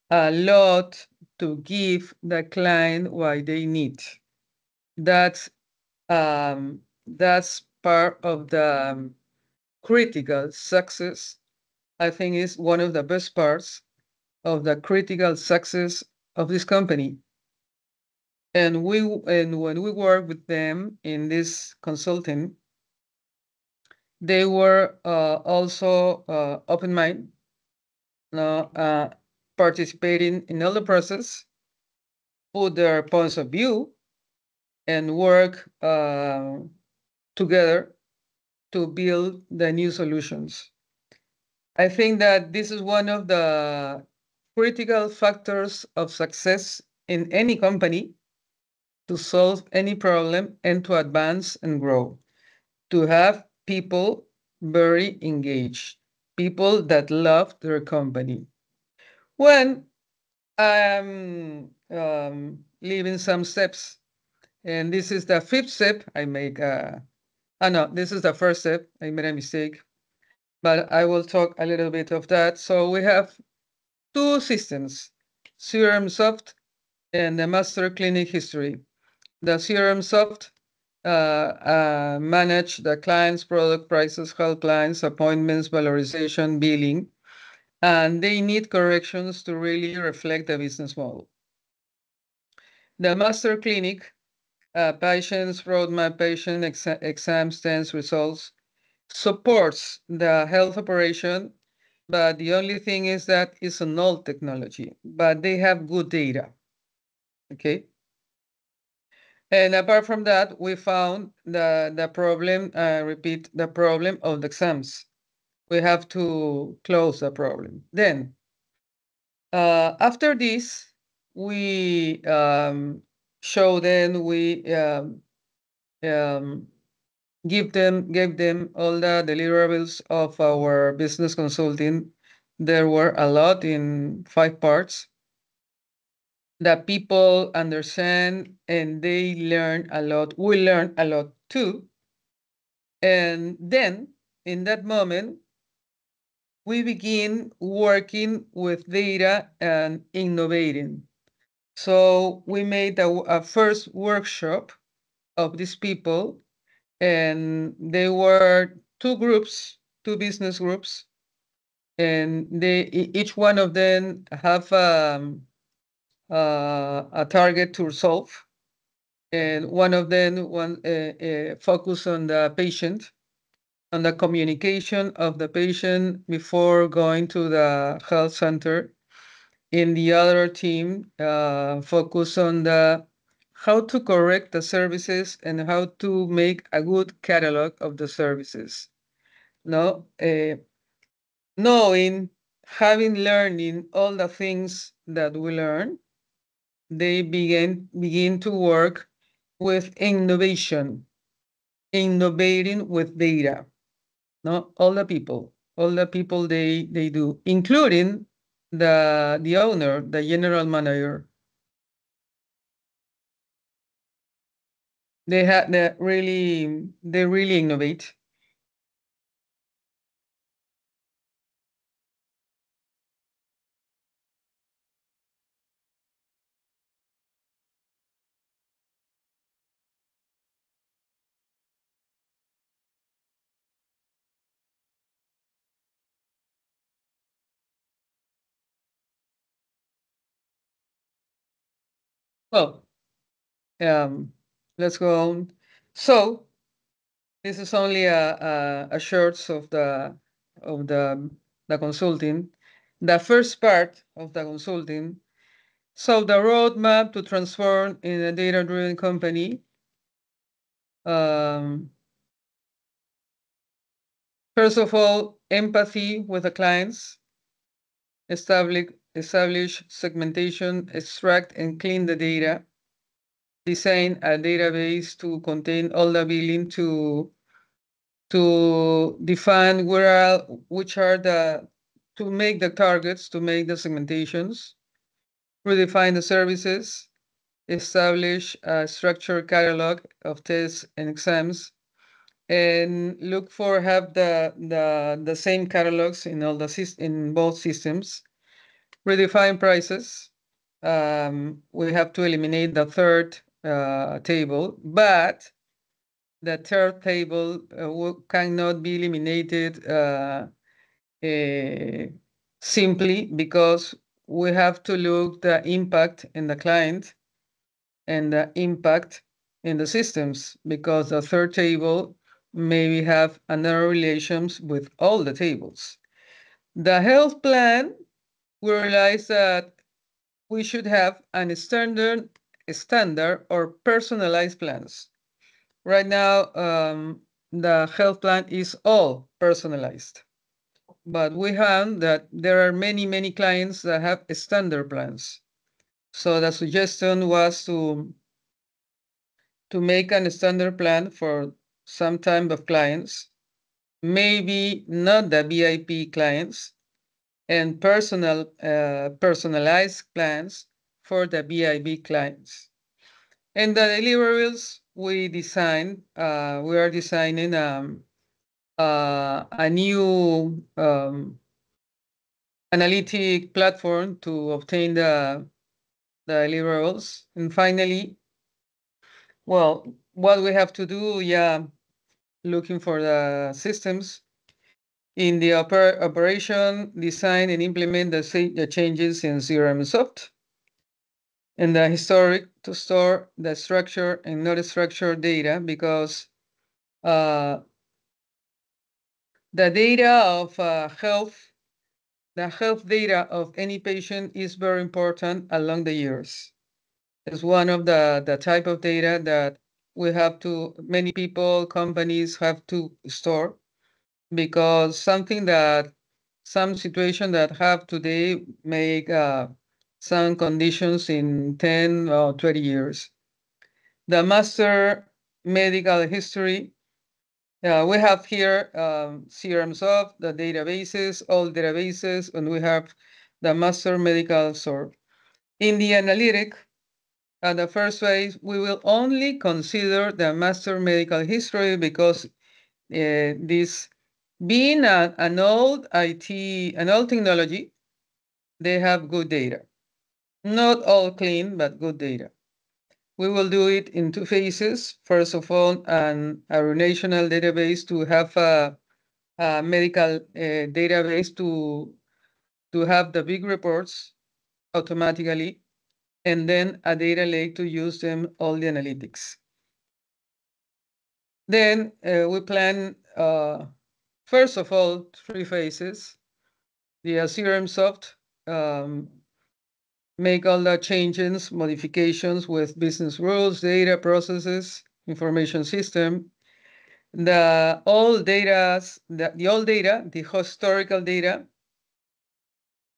a lot to give the client what they need. That's part of the critical success. I think is one of the best parts of the critical success of this company. And when we work with them in this consulting, they were also open mind, participating in all the process, put their points of view, and work together to build the new solutions. I think that this is one of the critical factors of success in any company to solve any problem and to advance and grow. To have people very engaged, people that love their company. When I'm leaving some steps, and this is the fifth step, I make no, this is the first step. I made a mistake, but I will talk a little bit of that. So we have two systems, CRM Soft and the Master Clinic History. The CRM Soft manage the client's product prices, helplines, appointments, valorization, billing, and they need corrections to really reflect the business model. The Master Clinic, patients, roadmap, patient exam stands results, supports the health operation, but the only thing is that it's an old technology, but they have good data, okay? And apart from that, we found the problem, repeat, the problem of the exams. We have to close the problem. Then, after this, we show them, we gave them all the deliverables of our business consulting. There were a lot in 5 parts that people understand and they learn a lot. We learn a lot too. And then in that moment, we begin working with data and innovating. So we made a first workshop of these people, and they were 2 groups, 2 business groups, and each one of them have a target to solve, and one of them focus on the patient, on the communication of the patient before going to the health center, in the other team focus on the how to correct the services and how to make a good catalog of the services. No, knowing, having learning all the things that we learn, they begin to work with innovation, innovating with data. No, all the people they do, including the owner, the general manager. They really innovate. Well, let's go on. So this is only a short of the consulting. The first part of the consulting. So the roadmap to transform in a data-driven company. First of all, empathy with the clients. Establish segmentation, extract and clean the data. Design a database to contain all the billing to define which are to make the targets, to make the segmentations, redefine the services, establish a structured catalog of tests and exams, and look for have the same catalogs in all in both systems. Redefine prices. We have to eliminate the third table, but the third table cannot be eliminated simply because we have to look the impact in the client and the impact in the systems, because the third table maybe have another relations with all the tables. The health plan, we realize that we should have an standard or personalized plans. Right now, the health plan is all personalized, but we have that there are many clients that have standard plans. So the suggestion was to make a standard plan for some type of clients, maybe not the VIP clients, and personalized plans for the VIP clients. And the deliverables we are designing a new analytic platform to obtain the deliverables. And finally, well, what we have to do, looking for the systems in the operation, design and implement the changes in CRM soft, and the historic to store the structure and not structured data, because the data of the health data of any patient is very important along the years. It's one of the type of data that many people, companies have to store, because some situation that have today make some conditions in 10 or 20 years. The master medical history, we have here CRMs of the databases, all databases, and we have the master medical sort. In the analytic, the first phase, we will only consider the master medical history, because this being an old technology, they have good data. Not all clean, but good data. We will do it in two phases. First of all, a relational database to have a medical database to have the big reports automatically, and then a data lake to use them all the analytics. Then we plan, first of all, three phases. The CRM soft, make all the changes, modifications with business rules, data processes, information system. The old data, the historical data,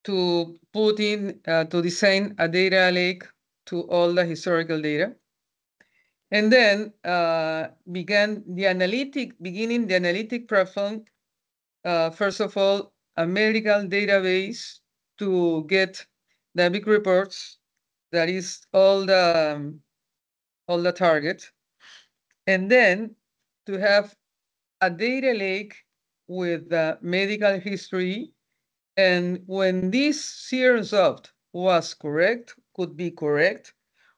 to put in, to design a data lake to all the historical data. And then beginning the analytic platform, first of all, a medical database to get the big reports, that is all the target. And then to have a data lake with the medical history. And when this series result was correct, could be correct,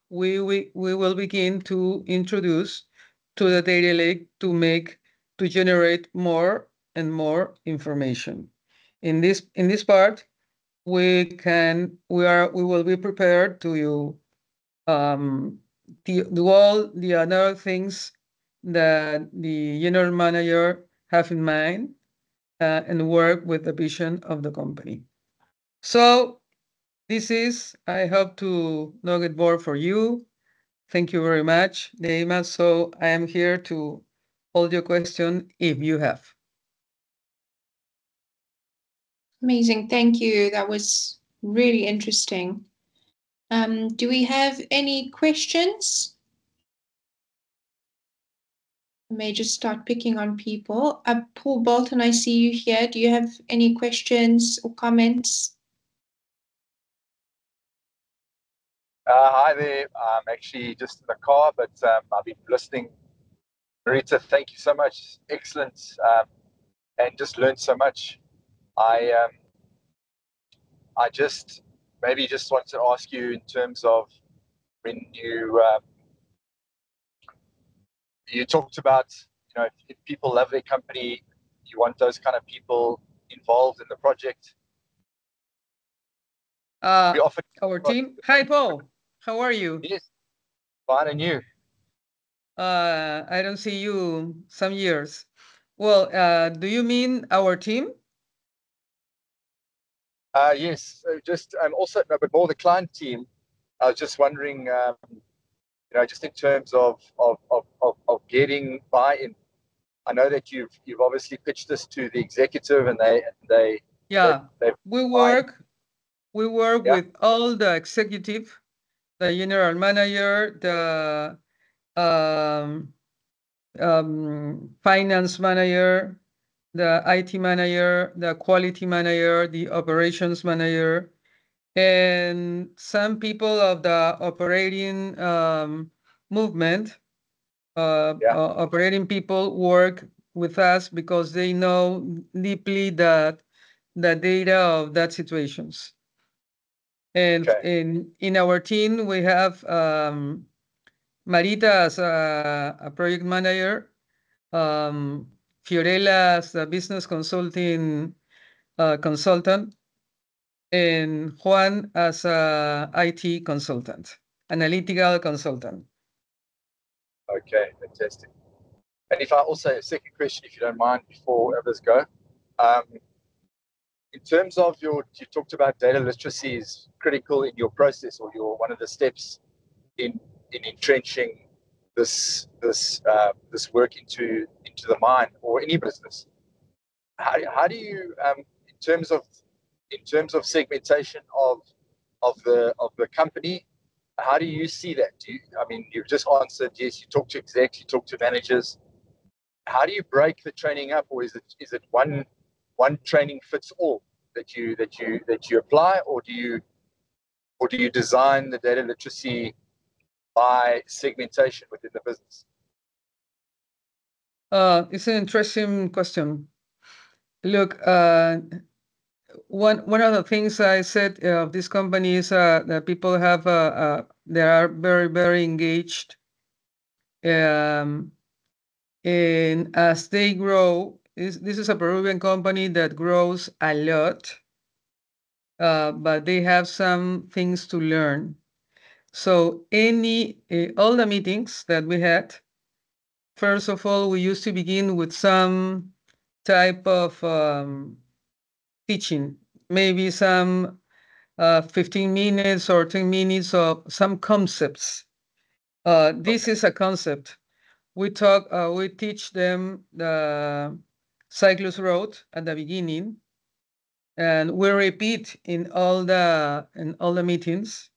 we will begin to introduce to the data lake to generate more and more information. In this part, we will be prepared to do all the other things that the general manager have in mind, and work with the vision of the company. So this is, I hope to not get bored for you. Thank you very much, Neima. So I am here to hold your question if you have. Amazing. Thank you. That was really interesting. Do we have any questions? I may just start picking on people. Paul Bolton, I see you here. Do you have any questions or comments? Hi there. I'm actually just in the car, but I've been listening. Marita, thank you so much. Excellent. And just learned so much. I just want to ask you in terms of when you talked about, if people love their company, you want those kind of people involved in the project. We often our team. Hi, Paul. How are you? Yes, fine, and you? I don't see you some years. Well, do you mean our team? Yes. So just also, no, but more the client team. I was just wondering, just in terms of getting buy-in. I know that you've obviously pitched this to the executive, and they we work with all the executive, the general manager, the finance manager, the IT manager, the quality manager, the operations manager, and some people of the operating movement. Operating people work with us because they know deeply the data of that situations. And in our team, we have Marita as a project manager, Fiorella as a business consulting consultant, and Juan as a IT consultant, analytical consultant. Okay, fantastic. And if I also, second question, if you don't mind, before others go. In terms of you talked about data literacy is critical in your process, or one of the steps in entrenching this work into the mine or any business. How do you, in terms of segmentation of the company, how do you see that? You've just answered yes. You talk to execs, you talk to managers. How do you break the training up, or is it one training fits all that you apply, or do you design the data literacy by segmentation within the business? It's an interesting question. Look, one of the things I said of this company is that people have they are very, very engaged, and as they grow, this is a Peruvian company that grows a lot, but they have some things to learn. So all the meetings that we had, first of all, we used to begin with some type of teaching, maybe some 15 minutes or 10 minutes of some concepts. This is a concept. We teach them the cyclus road at the beginning, and we repeat in all the meetings.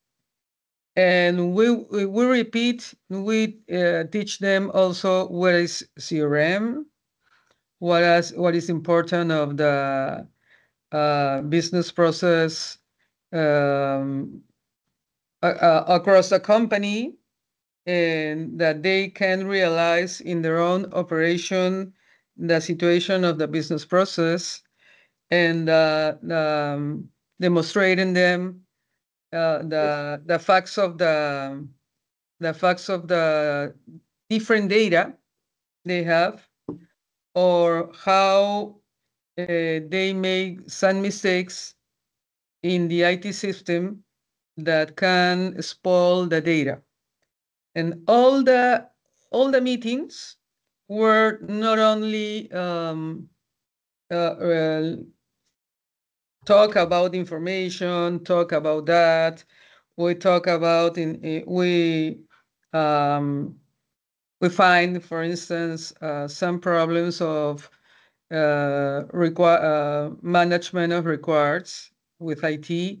And we repeat. We teach them also what is CRM, what is important of the business process um, across the company, and that they can realize in their own operation the situation of the business process, and demonstrating them the facts of the different data they have, or how they make some mistakes in the IT system that can spoil the data. And all the meetings were not only talk about information, talk about that. We talk about we find, for instance, some problems of management of records with IT.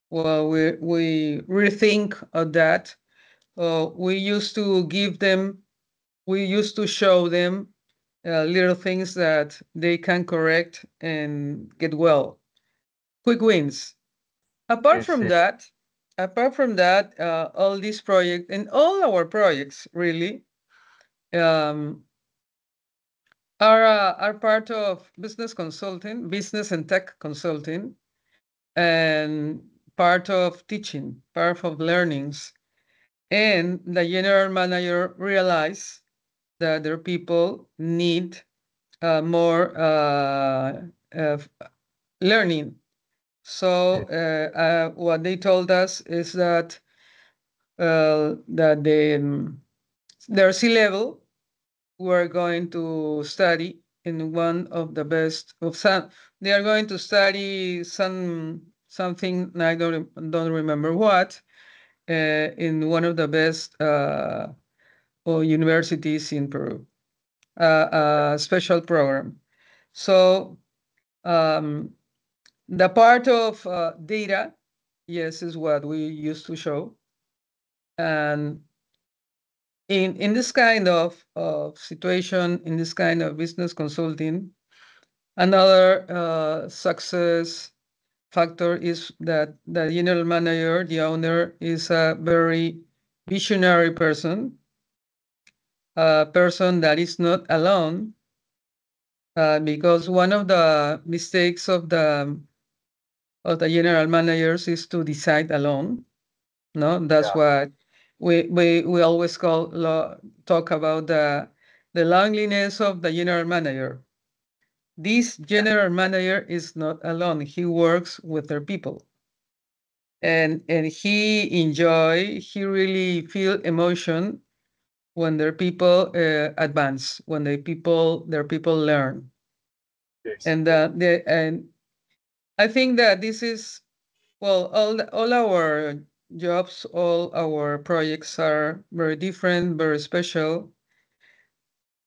Well, we rethink of that. We used to show them little things that they can correct and get well. Quick wins. Apart Yes, from yes. that, all these projects and all our projects really um, are part of business and tech consulting, and part of teaching, part of learnings. And the general manager realized that their people need more learning. So what they told us is that their C-level were going to study in one of the best of some. They are going to study something I don't remember what, in one of the best universities in Peru, a special program. So the part of data, yes, is what we used to show. And in this kind of situation, in this kind of business consulting, another success factor is that the general manager, the owner, is a very visionary person, a person that is not alone, because one of the mistakes of the general managers is to decide alone. No, that's Yeah. what we always talk about the loneliness of the general manager. This general manager is not alone. He works with their people, and he really feel emotion when their people advance, when their people learn. Yes. And I think that this is, well, all our jobs, all our projects are very different, very special.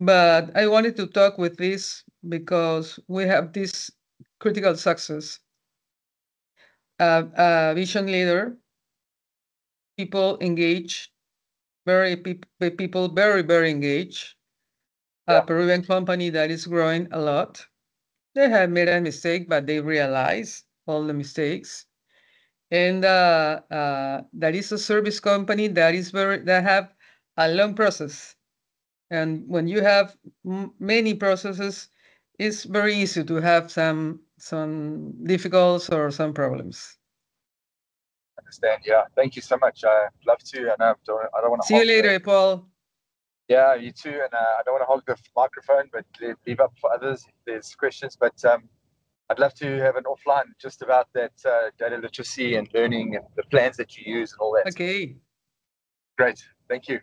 But I wanted to talk with this because we have this critical success. A vision leader, people engaged, people very, very engaged. A Yeah. Peruvian company that is growing a lot. They have made a mistake, but they realize all the mistakes. And that is a service company that have a long process. And when you have many processes, it's very easy to have some difficulties or some problems. Understand. Yeah. Thank you so much. I'd love to, and I don't want to See you hog later, Paul. Yeah, you too. And I don't want to hog the microphone, but leave up for others if there's questions. But I'd love to have an offline just about that data literacy and learning and the plans that you use and all that. Okay. Great. Thank you.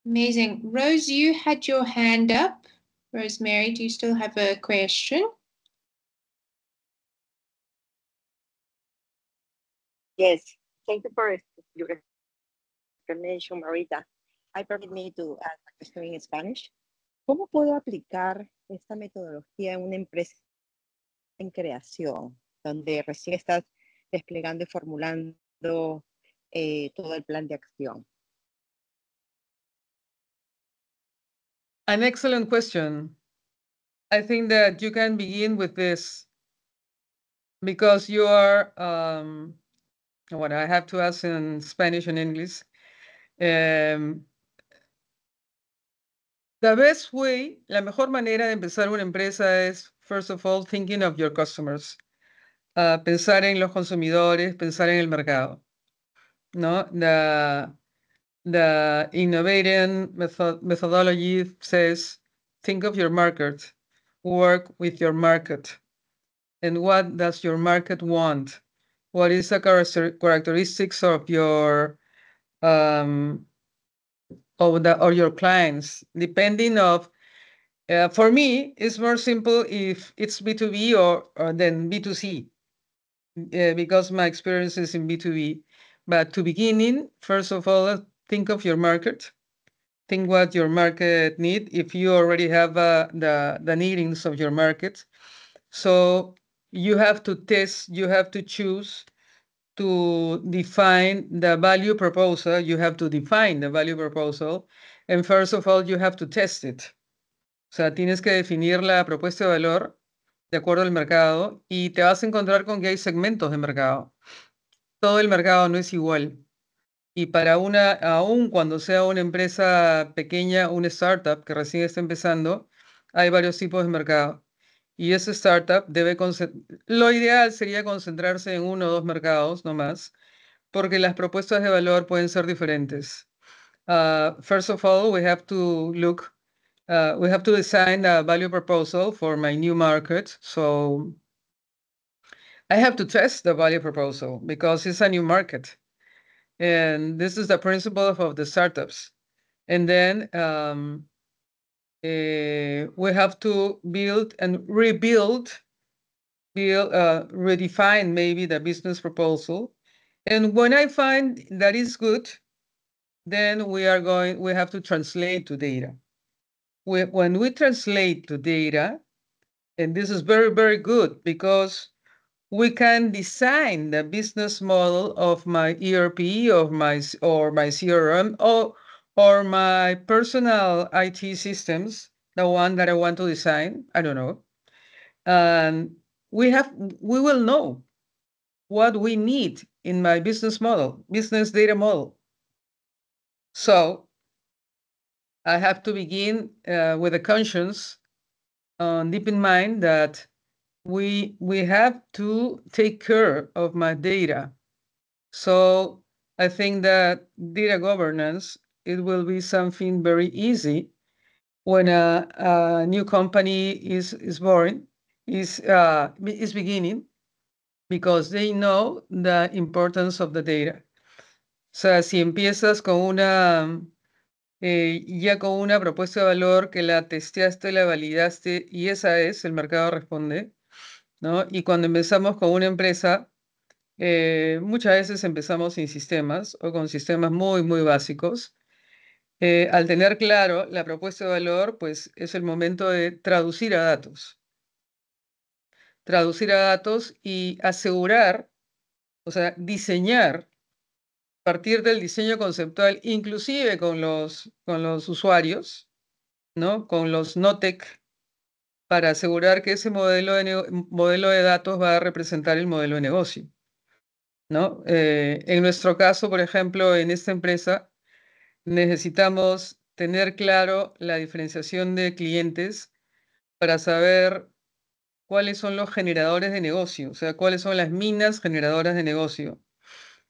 Amazing. Rose, you had your hand up. Rosemary, do you still have a question? Yes, thank you for your explanation, Marita. I permit me to ask a question in Spanish. ¿Cómo puedo aplicar esta metodología en una empresa en creación, donde recién estás desplegando y formulando todo el plan de acción? An excellent question. I think that you can begin with this because you are, what I have to ask in Spanish and English. The best way, la mejor manera de empezar una empresa es, first of all, thinking of your customers. Pensar en los consumidores, pensar en el mercado, ¿no? The innovating methodology says, think of your market, work with your market. And what does your market want? What is the characteristics of your or your clients? Depending of, for me, it's more simple if it's B2B or than B2C, because my experience is in B2B. But to begin, first of all, think of your market. Think what your market need. If you already have the needings of your market, so you have to test. You have to choose to define the value proposal. You have to define the value proposal, and first of all, you have to test it. O sea, tienes que definir la propuesta de valor de acuerdo al mercado y te vas a encontrar con que hay segmentos de mercado. Todo el mercado no es igual. Y para una, aún cuando sea una empresa pequeña, una startup que recién está empezando, hay varios tipos de mercado. Y ese startup debe lo ideal sería concentrarse en uno o dos mercados, no más, porque las propuestas de valor pueden ser diferentes. First of all, we have to look, we have to design a value proposal for my new market. So I have to test the value proposal because it's a new market. And this is the principle of the startups. And then we have to build and rebuild, redefine maybe the business proposal. And when I find that is good, then we have to translate to data. When we translate to data, and this is very, very good because we can design the business model of my ERP, or my CRM, or my personal IT systems, the one that I want to design. I don't know. And we will know what we need in my business data model. So I have to begin with a conscience, deep in mind, that we have to take care of my data. So I think that data governance, it will be something very easy when a new company is born, is beginning, because they know the importance of the data. O sea, si empiezas con ya con una propuesta de valor que la testeaste, la validaste y esa es, el mercado responde, ¿no? Y cuando empezamos con una empresa, muchas veces empezamos sin sistemas o con sistemas muy, muy básicos. Al tener claro la propuesta de valor, pues es el momento de traducir a datos. Traducir a datos y asegurar, o sea, diseñar, partir del diseño conceptual, inclusive con los usuarios, ¿no? Con los no-tech, para asegurar que ese modelo de datos va a representar el modelo de negocio, ¿no? En nuestro caso, por ejemplo, en esta empresa, necesitamos tener claro la diferenciación de clientes para saber cuáles son los generadores de negocio, o sea, cuáles son las minas generadoras de negocio.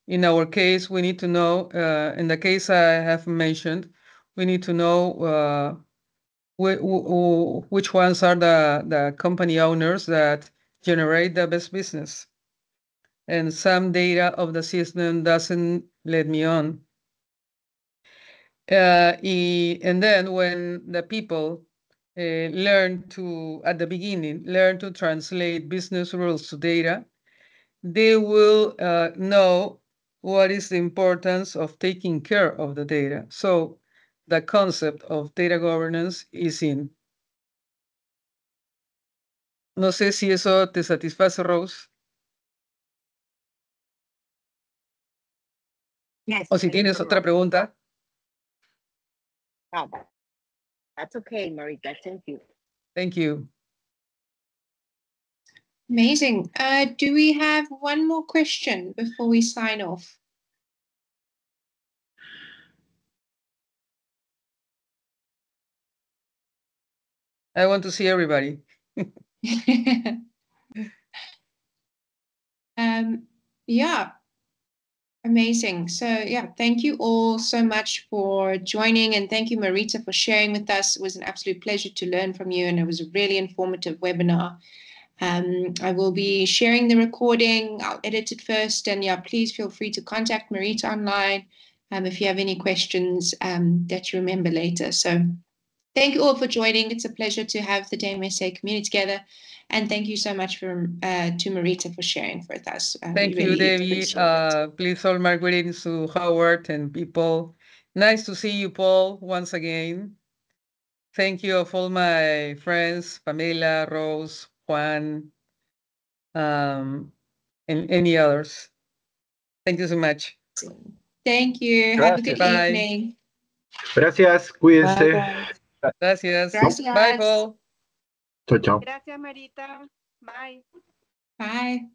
In our case, we need to know, in the case I have mentioned, we need to know which ones are the company owners that generate the best business. And some data of the system doesn't let me on. And then when the people learn to, at the beginning, learn to translate business rules to data, they will know what is the importance of taking care of the data. So the concept of data governance is in. No sé si eso te satisface, Rose. Yes. O si tienes otra pregunta. Oh, that's okay, Marita. Thank you. Thank you. Amazing. Do we have one more question before we sign off? I want to see everybody. Yeah. Amazing. So yeah, thank you all so much for joining, and thank you, Marita, for sharing with us. It was an absolute pleasure to learn from you, and it was a really informative webinar. I will be sharing the recording. I'll edit it first, and yeah, please feel free to contact Marita online if you have any questions that you remember later. So thank you all for joining. It's a pleasure to have the DMSA community together. And thank you so much to Marita for sharing with us. Thank you, Debbie. Please all my greetings to Howard and people. Nice to see you, Paul, once again. Thank you of all my friends, Pamela, Rose, Juan, and any others. Thank you so much. Thank you. Have a good evening. Gracias. Cuídense. Gracias. Gracias. Bye, Paul. Chao, chao. Gracias, Marita. Bye. Bye.